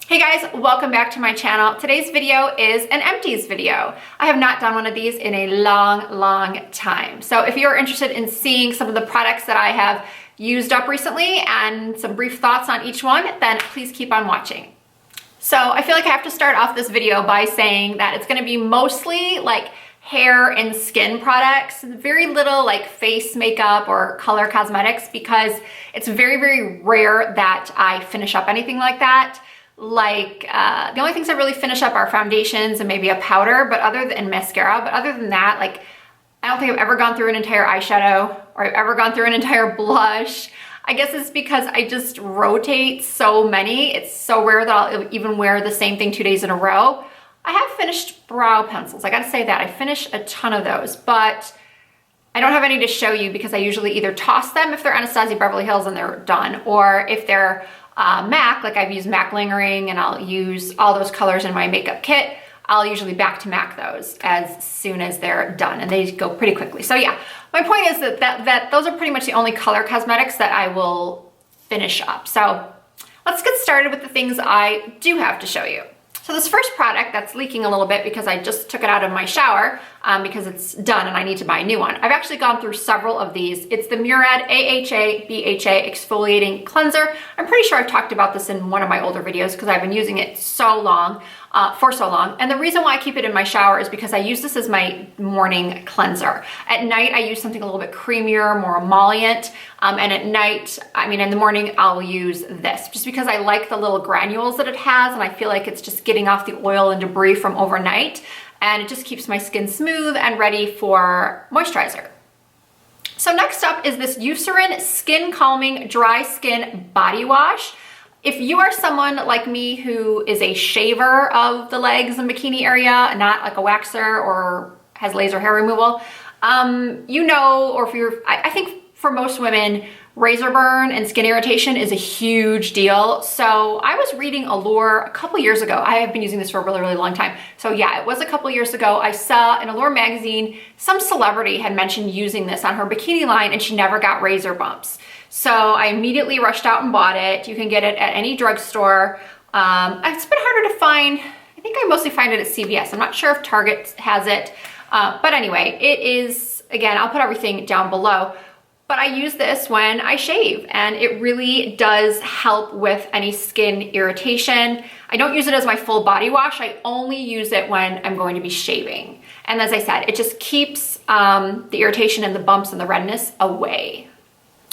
Hey guys, welcome back to my channel. Today's video is an empties video. I have not done one of these in a long time. So if you're interested in seeing some of the products that I have used up recently and some brief thoughts on each one, then please keep on watching. So I feel like I have to start off this video by saying that it's gonna be mostly like hair and skin products, very little like face makeup or color cosmetics, because it's very rare that I finish up anything like that. Like the only things I really finish up are foundations and maybe a powder, and mascara. But other than that, like I don't think I've ever gone through an entire eyeshadow or I've ever gone through an entire blush. I guess it's because I just rotate so many. It's so rare that I'll even wear the same thing 2 days in a row. I have finished brow pencils. I gotta say that. I finish a ton of those, but I don't have any to show you because I usually either toss them if they're Anastasia Beverly Hills and they're done, or if they're MAC, like I've used MAC Lingering and I'll use all those colors in my makeup kit, I'll usually back to MAC those as soon as they're done, and they go pretty quickly. So yeah, my point is that those are pretty much the only color cosmetics that I will finish up. So let's get started with the things I do have to show you. So this first product that's leaking a little bit because I just took it out of my shower because it's done and I need to buy a new one. I've actually gone through several of these. It's the Murad AHA BHA Exfoliating Cleanser. I'm pretty sure I've talked about this in one of my older videos because I've been using it for so long. And the reason why I keep it in my shower is because I use this as my morning cleanser. At night, I use something a little bit creamier, more emollient. And at night, in the morning, I'll use this just because I like the little granules that it has. And I feel like it's just getting off the oil and debris from overnight. And it just keeps my skin smooth and ready for moisturizer. So next up is this Eucerin Skin Calming Dry Skin Body Wash. If you are someone like me who is a shaver of the legs and bikini area, not like a waxer or has laser hair removal, you know, or if you're, I think for most women, razor burn and skin irritation is a huge deal. So I was reading Allure a couple years ago. I have been using this for a really long time. So yeah, it was a couple years ago. I saw in Allure magazine, some celebrity had mentioned using this on her bikini line and she never got razor bumps. So I immediately rushed out and bought it. You can get it at any drugstore. It's been harder to find. I think I mostly find it at CVS. I'm not sure if Target has it. But anyway, it is, again, I'll put everything down below. But I use this when I shave and it really does help with any skin irritation. I don't use it as my full body wash. I only use it when I'm going to be shaving. And as I said, it just keeps the irritation and the bumps and the redness away.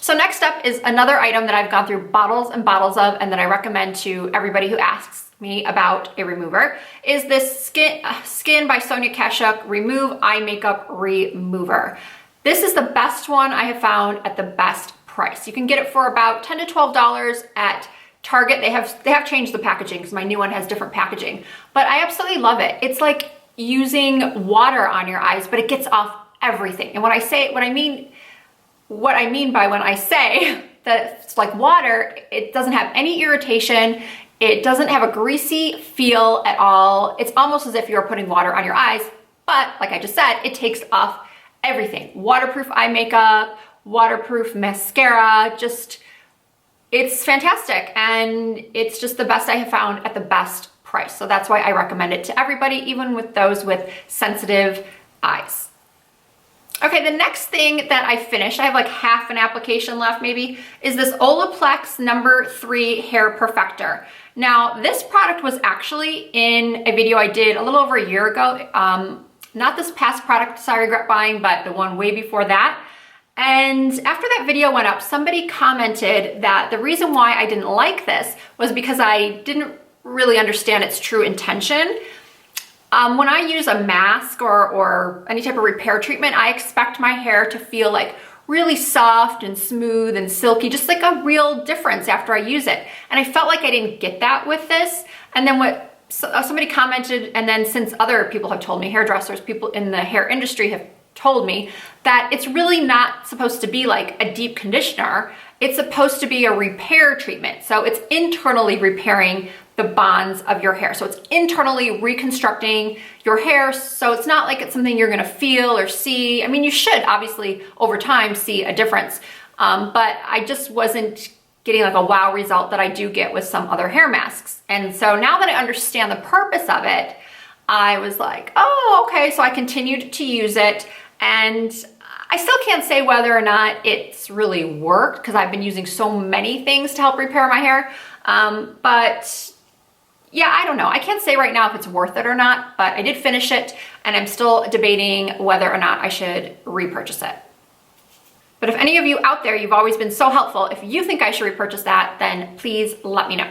So next up is another item that I've gone through bottles and bottles of and that I recommend to everybody who asks me about a remover, is this Skin by Sonia Kashuk Remove Eye Makeup Remover. This is the best one I have found at the best price. You can get it for about $10 to $12 at Target. They have changed the packaging because my new one has different packaging, but I absolutely love it. It's like using water on your eyes, but it gets off everything. And what I mean by when I say that it's like water, it doesn't have any irritation. It doesn't have a greasy feel at all. It's almost as if you're putting water on your eyes, but like I just said, it takes off everything. Waterproof eye makeup, waterproof mascara, it's fantastic. And it's just the best I have found at the best price. So that's why I recommend it to everybody, even with those with sensitive eyes. Okay, the next thing that I finished, I have like half an application left maybe, is this Olaplex No. 3 Hair Perfector. Now, this product was actually in a video I did a little over a year ago. Not this past product, I regret buying, but the one way before that. And after that video went up, somebody commented that the reason why I didn't like this was because I didn't really understand its true intention. When I use a mask or any type of repair treatment, I expect my hair to feel like really soft and smooth and silky, just like a real difference after I use it. And I felt like I didn't get that with this. And then somebody commented, and then since other people have told me, hairdressers, people in the hair industry have told me that it's really not supposed to be like a deep conditioner. It's supposed to be a repair treatment. So it's internally repairing the bonds of your hair. So it's internally reconstructing your hair. So it's not like it's something you're gonna feel or see. I mean, you should obviously over time see a difference. But I just wasn't getting like a wow result that I do get with some other hair masks. And so now that I understand the purpose of it, I was like, oh, okay. So I continued to use it, and I still can't say whether or not it's really worked because I've been using so many things to help repair my hair. But yeah, I don't know. I can't say right now if it's worth it or not, but I did finish it, and I'm still debating whether or not I should repurchase it. But if any of you out there, you've always been so helpful, if you think I should repurchase that, then please let me know.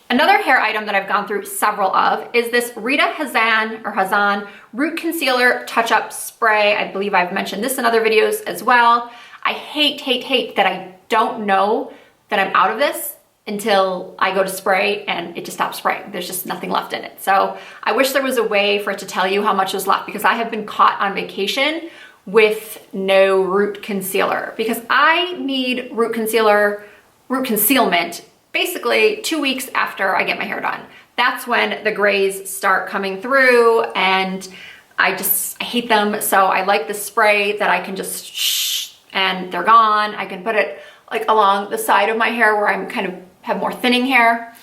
Another hair item that I've gone through several of is this Rita Hazan Root Concealer Touch-Up Spray. I believe I've mentioned this in other videos as well. I hate that I don't know that I'm out of this until I go to spray and it just stops spraying. There's just nothing left in it. So I wish there was a way for it to tell you how much is left, because I have been caught on vacation with no root concealer, because I need root concealment basically 2 weeks after I get my hair done. That's when the grays start coming through, and I hate them. So I like the spray that I can just shh and they're gone. I can put it like along the side of my hair where I'm kind of have more thinning hair.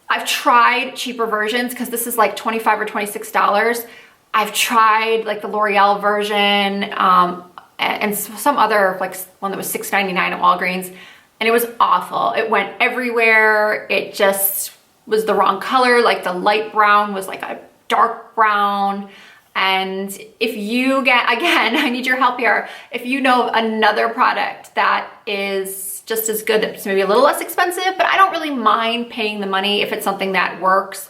I've tried cheaper versions because this is like $25 or $26. I've tried like the L'Oreal version and some other, like one that was $6.99 at Walgreens, and it was awful. It went everywhere. It just was the wrong color. Like the light brown was like a dark brown. And if you get, again, I need your help here. If you know of another product that is just as good, that's maybe a little less expensive, but I don't really mind paying the money if it's something that works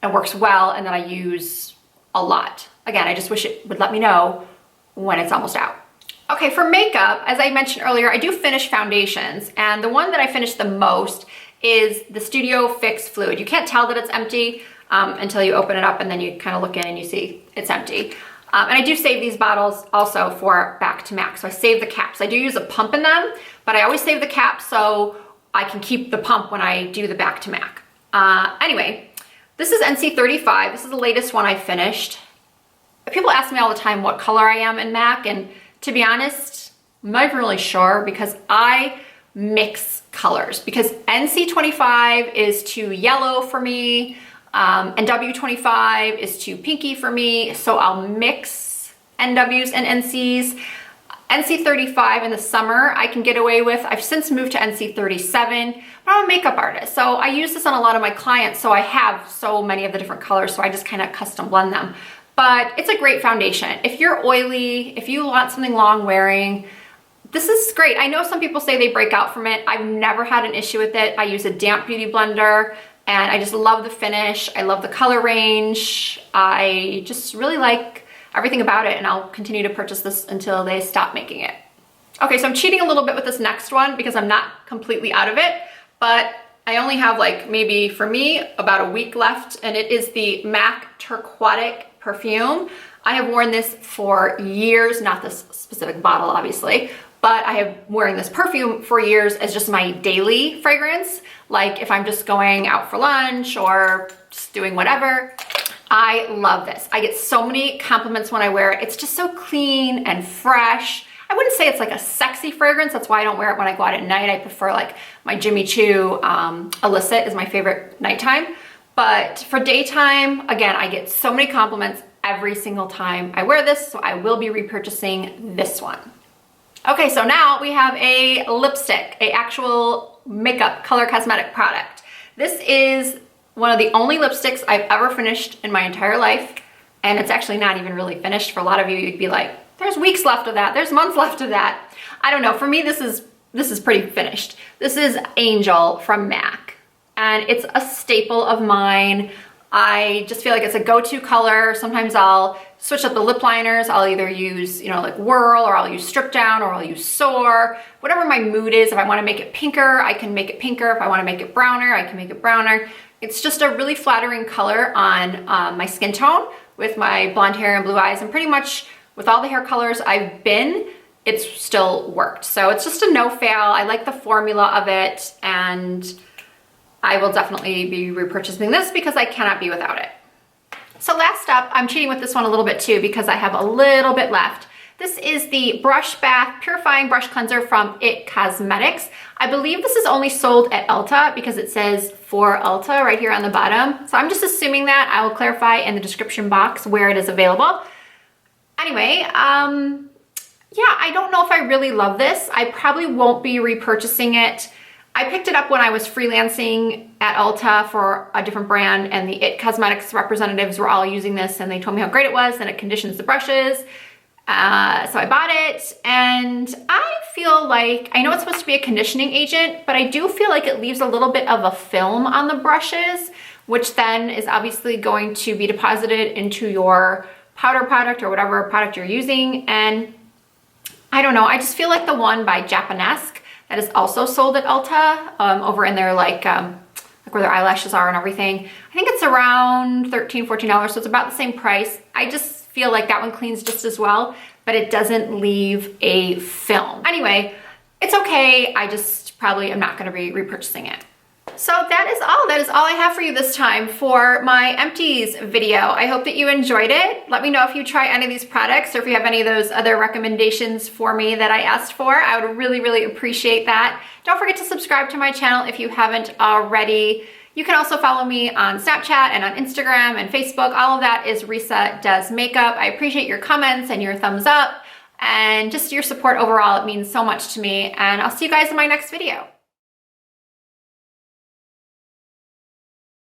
and works well and that I use a lot. Again, I just wish it would let me know when it's almost out. Okay, for makeup, as I mentioned earlier, I do finish foundations, and the one that I finish the most is the Studio Fix Fluide. You can't tell that it's empty until you open it up, and then you kind of look in and you see it's empty. And I do save these bottles also for back to MAC. So I save the caps. I do use a pump in them, but I always save the cap so I can keep the pump when I do the back to MAC. Anyway, this is NC35. This is the latest one I finished. People ask me all the time what color I am in MAC, and to be honest, I'm not even really sure because I mix colors, because NC25 is too yellow for me, and W25 is too pinky for me, so I'll mix NWs and NCs. NC35 in the summer I can get away with. I've since moved to NC37, but I'm a makeup artist, so I use this on a lot of my clients, so I have so many of the different colors, so I just kind of custom blend them. But it's a great foundation. If you're oily, if you want something long wearing, this is great. I know some people say they break out from it. I've never had an issue with it. I use a damp beauty blender, and I just love the finish. I love the color range. I just really like everything about it, and I'll continue to purchase this until they stop making it. Okay, so I'm cheating a little bit with this next one because I'm not completely out of it, but I only have like maybe for me about a week left, and it is the MAC Turquatic Perfume. I have worn this for years, not this specific bottle obviously, but I have wearing this perfume for years as just my daily fragrance. Like if I'm just going out for lunch or just doing whatever, I love this. I get so many compliments when I wear it. It's just so clean and fresh. I wouldn't say it's like a sexy fragrance. That's why I don't wear it when I go out at night. I prefer like my Jimmy Choo Illicit is my favorite nighttime. But for daytime, again, I get so many compliments every single time I wear this, so I will be repurchasing this one. Okay, so now we have a lipstick, a actual makeup color cosmetic product. This is one of the only lipsticks I've ever finished in my entire life, and it's actually not even really finished. For a lot of you, you'd be like, there's weeks left of that, there's months left of that. I don't know, for me, this is pretty finished. This is Angel from MAC, and it's a staple of mine. I just feel like it's a go-to color. Sometimes I'll switch up the lip liners. I'll either use, like Whirl, or I'll use Strip Down, or I'll use Soar. Whatever my mood is, if I wanna make it pinker, I can make it pinker. If I wanna make it browner, I can make it browner. It's just a really flattering color on my skin tone with my blonde hair and blue eyes, and pretty much with all the hair colors I've been, it's still worked. So it's just a no fail. I like the formula of it, and I will definitely be repurchasing this because I cannot be without it. So last up, I'm cheating with this one a little bit too because I have a little bit left. This is the Brush Bath Purifying Brush Cleanser from IT Cosmetics. I believe this is only sold at Ulta because it says for Ulta right here on the bottom. So I'm just assuming that. I will clarify in the description box where it is available. Anyway, yeah, I don't know if I really love this. I probably won't be repurchasing it. I picked it up when I was freelancing at Ulta for a different brand, and the IT Cosmetics representatives were all using this, and they told me how great it was, and it conditions the brushes. So I bought it, and I feel like, I know it's supposed to be a conditioning agent, but I do feel like it leaves a little bit of a film on the brushes, which then is obviously going to be deposited into your powder product or whatever product you're using. And I don't know, I just feel like the one by Japanesque that is also sold at Ulta, over in their like where their eyelashes are and everything. I think it's around $13, $14, so it's about the same price. I just feel like that one cleans just as well, but it doesn't leave a film. Anyway, it's okay. I just probably am not gonna be repurchasing it. So that is all. That is all I have for you this time for my Empties video. I hope that you enjoyed it. Let me know if you try any of these products or if you have any of those other recommendations for me that I asked for. I would really, really appreciate that. Don't forget to subscribe to my channel if you haven't already. You can also follow me on Snapchat and on Instagram and Facebook. All of that is Risa Does Makeup. I appreciate your comments and your thumbs up and just your support overall. It means so much to me, and I'll see you guys in my next video.